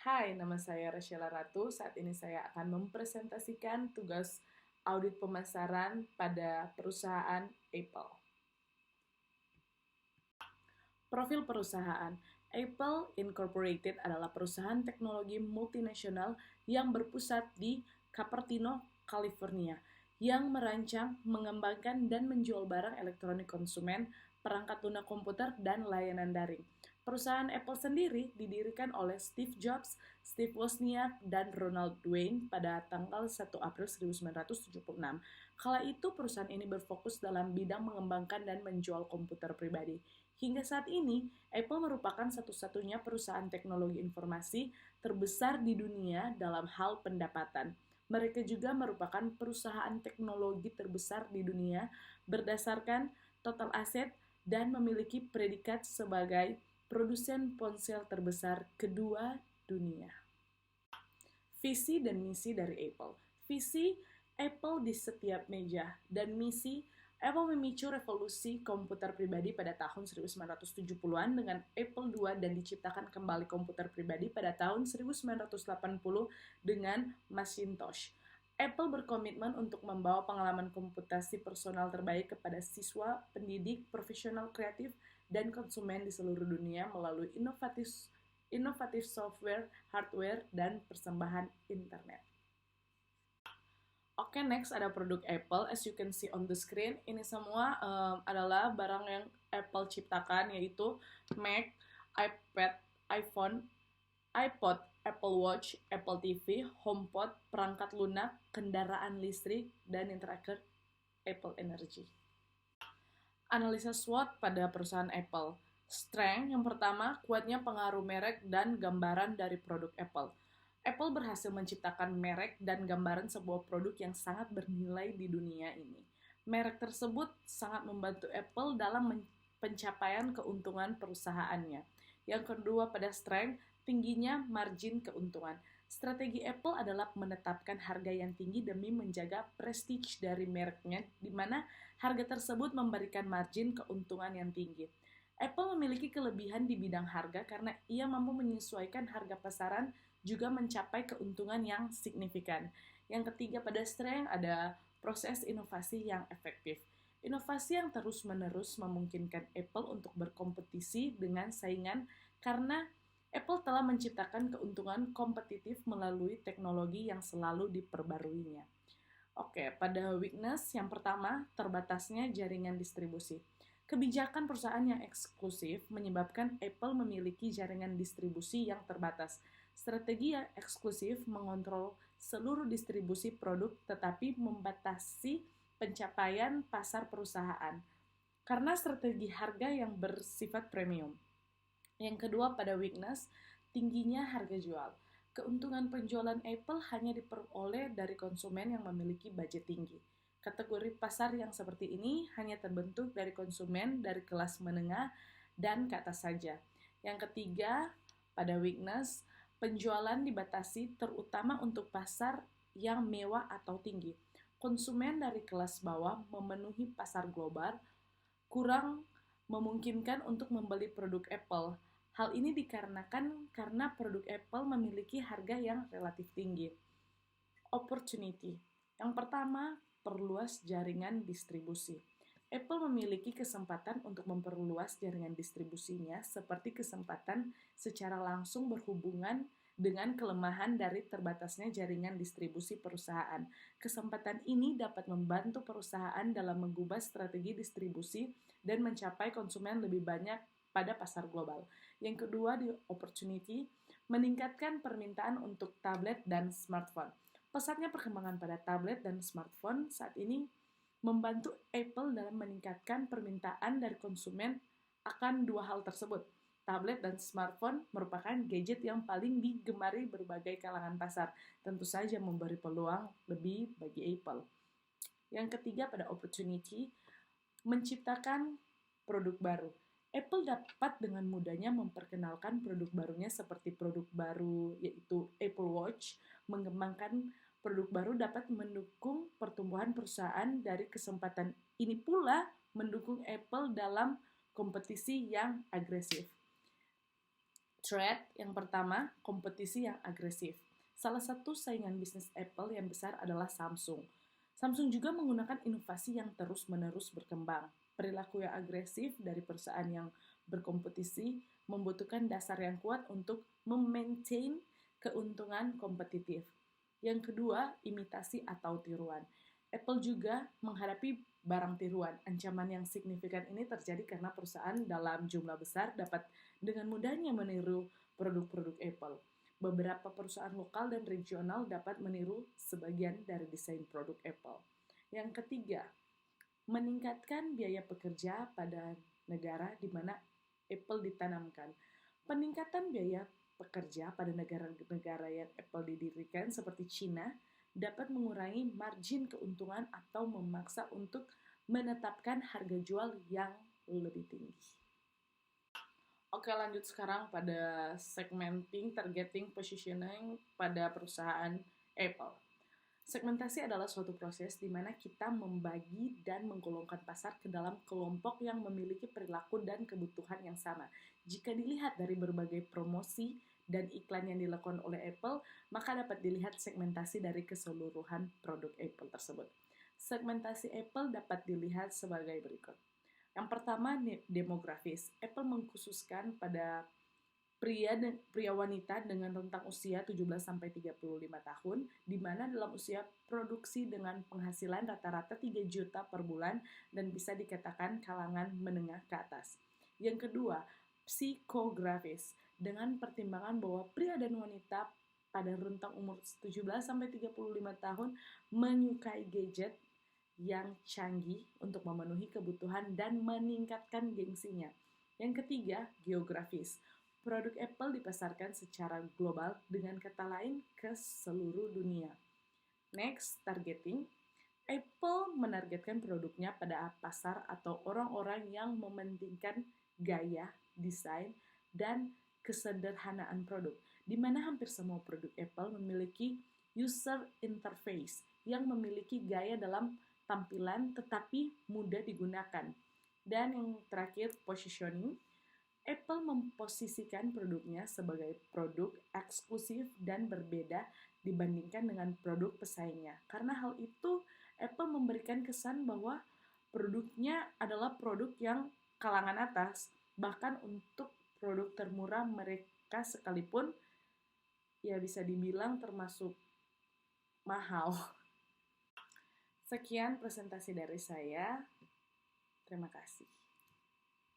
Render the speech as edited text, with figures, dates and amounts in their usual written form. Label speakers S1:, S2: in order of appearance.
S1: Hai, nama saya Rasyela Ratu. Saat ini saya akan mempresentasikan tugas audit pemasaran pada perusahaan Apple. Profil perusahaan. Apple Incorporated adalah perusahaan teknologi multinasional yang berpusat di Cupertino, California, yang merancang, mengembangkan, dan menjual barang elektronik konsumen, perangkat lunak komputer, dan layanan daring. Perusahaan Apple sendiri didirikan oleh Steve Jobs, Steve Wozniak, dan Ronald Wayne pada tanggal 1 April 1976. Kala itu perusahaan ini berfokus dalam bidang mengembangkan dan menjual komputer pribadi. Hingga saat ini, Apple merupakan satu-satunya perusahaan teknologi informasi terbesar di dunia dalam hal pendapatan. Mereka juga merupakan perusahaan teknologi terbesar di dunia berdasarkan total aset dan memiliki predikat sebagai produsen ponsel terbesar kedua dunia. Visi dan misi dari Apple. Visi Apple di setiap meja dan misi Apple memicu revolusi komputer pribadi pada tahun 1970-an dengan Apple II dan diciptakan kembali komputer pribadi pada tahun 1980 dengan Macintosh. Apple berkomitmen untuk membawa pengalaman komputasi personal terbaik kepada siswa, pendidik, profesional kreatif, dan konsumen di seluruh dunia melalui inovatif software, hardware, dan persembahan internet. Oke, next ada produk Apple. As you can see on the screen, ini semua adalah barang yang Apple ciptakan, yaitu Mac, iPad, iPhone, iPod, Apple Watch, Apple TV, HomePod, perangkat lunak, kendaraan listrik, dan yang terakhir Apple Energy. Analisa SWOT pada perusahaan Apple. Strength yang pertama, kuatnya pengaruh merek dan gambaran dari produk Apple. Apple berhasil menciptakan merek dan gambaran sebuah produk yang sangat bernilai di dunia ini. Merek tersebut sangat membantu Apple dalam pencapaian keuntungan perusahaannya. Yang kedua pada strength, tingginya margin keuntungan. Strategi Apple adalah menetapkan harga yang tinggi demi menjaga prestige dari mereknya, di mana harga tersebut memberikan margin keuntungan yang tinggi. Apple memiliki kelebihan di bidang harga karena ia mampu menyesuaikan harga pasaran juga mencapai keuntungan yang signifikan. Yang ketiga pada strength ada proses inovasi yang efektif. Inovasi yang terus-menerus memungkinkan Apple untuk berkompetisi dengan saingan karena Apple telah menciptakan keuntungan kompetitif melalui teknologi yang selalu diperbaruinya. Oke, pada weakness yang pertama, terbatasnya jaringan distribusi. Kebijakan perusahaan yang eksklusif menyebabkan Apple memiliki jaringan distribusi yang terbatas. Strategi yang eksklusif mengontrol seluruh distribusi produk tetapi membatasi pencapaian pasar perusahaan karena strategi harga yang bersifat premium. Yang kedua pada weakness, tingginya harga jual. Keuntungan penjualan Apple hanya diperoleh dari konsumen yang memiliki budget tinggi. Kategori pasar yang seperti ini hanya terbentuk dari konsumen dari kelas menengah dan ke atas saja. Yang ketiga, pada weakness, penjualan dibatasi terutama untuk pasar yang mewah atau tinggi. Konsumen dari kelas bawah memenuhi pasar global, kurang memungkinkan untuk membeli produk Apple. Hal ini dikarenakan karena produk Apple memiliki harga yang relatif tinggi. Opportunity. Yang pertama, perluas jaringan distribusi. Apple memiliki kesempatan untuk memperluas jaringan distribusinya seperti kesempatan secara langsung berhubungan dengan kelemahan dari terbatasnya jaringan distribusi perusahaan. Kesempatan ini dapat membantu perusahaan dalam mengubah strategi distribusi dan mencapai konsumen lebih banyak pada pasar global. Yang kedua di opportunity, meningkatkan permintaan untuk tablet dan smartphone. Pesatnya perkembangan pada tablet dan smartphone saat ini membantu Apple dalam meningkatkan permintaan dari konsumen akan dua hal tersebut. Tablet dan smartphone merupakan gadget yang paling digemari berbagai kalangan pasar, tentu saja memberi peluang lebih bagi Apple. Yang ketiga pada opportunity, menciptakan produk baru. Apple dapat dengan mudahnya memperkenalkan produk barunya seperti produk baru yaitu Apple Watch, mengembangkan produk baru dapat mendukung pertumbuhan perusahaan dari kesempatan ini pula mendukung Apple dalam kompetisi yang agresif. Threat yang pertama, kompetisi yang agresif. Salah satu saingan bisnis Apple yang besar adalah Samsung. Samsung juga menggunakan inovasi yang terus-menerus berkembang. Perilaku yang agresif dari perusahaan yang berkompetisi membutuhkan dasar yang kuat untuk memaintain keuntungan kompetitif. Yang kedua, imitasi atau tiruan. Apple juga menghadapi barang tiruan. Ancaman yang signifikan ini terjadi karena perusahaan dalam jumlah besar dapat dengan mudahnya meniru produk-produk Apple. Beberapa perusahaan lokal dan regional dapat meniru sebagian dari desain produk Apple. Yang ketiga, meningkatkan biaya pekerja pada negara di mana Apple ditanamkan. Peningkatan biaya pekerja pada negara-negara yang Apple didirikan seperti China dapat mengurangi margin keuntungan atau memaksa untuk menetapkan harga jual yang lebih tinggi. Oke, lanjut sekarang pada segmenting, targeting, positioning pada perusahaan Apple. Segmentasi adalah suatu proses di mana kita membagi dan menggolongkan pasar ke dalam kelompok yang memiliki perilaku dan kebutuhan yang sama. Jika dilihat dari berbagai promosi dan iklan yang dilakukan oleh Apple, maka dapat dilihat segmentasi dari keseluruhan produk Apple tersebut. Segmentasi Apple dapat dilihat sebagai berikut. Yang pertama, demografis. Apple mengkhususkan pada pria wanita dengan rentang usia 17-35 tahun, di mana dalam usia produksi dengan penghasilan rata-rata 3 juta per bulan dan bisa dikatakan kalangan menengah ke atas. Yang kedua, psikografis, dengan pertimbangan bahwa pria dan wanita pada rentang umur 17-35 tahun menyukai gadget yang canggih untuk memenuhi kebutuhan dan meningkatkan gengsinya. Yang ketiga, geografis. Produk Apple dipasarkan secara global, dengan kata lain ke seluruh dunia. Next, targeting. Apple menargetkan produknya pada pasar atau orang-orang yang mementingkan gaya, desain, dan kesederhanaan produk, di mana hampir semua produk Apple memiliki user interface yang memiliki gaya dalam tampilan tetapi mudah digunakan. Dan yang terakhir, positioning. Apple memposisikan produknya sebagai produk eksklusif dan berbeda dibandingkan dengan produk pesaingnya. Karena hal itu, Apple memberikan kesan bahwa produknya adalah produk yang kalangan atas, bahkan untuk produk termurah mereka sekalipun ya bisa dibilang termasuk mahal. Sekian presentasi dari saya. Terima kasih.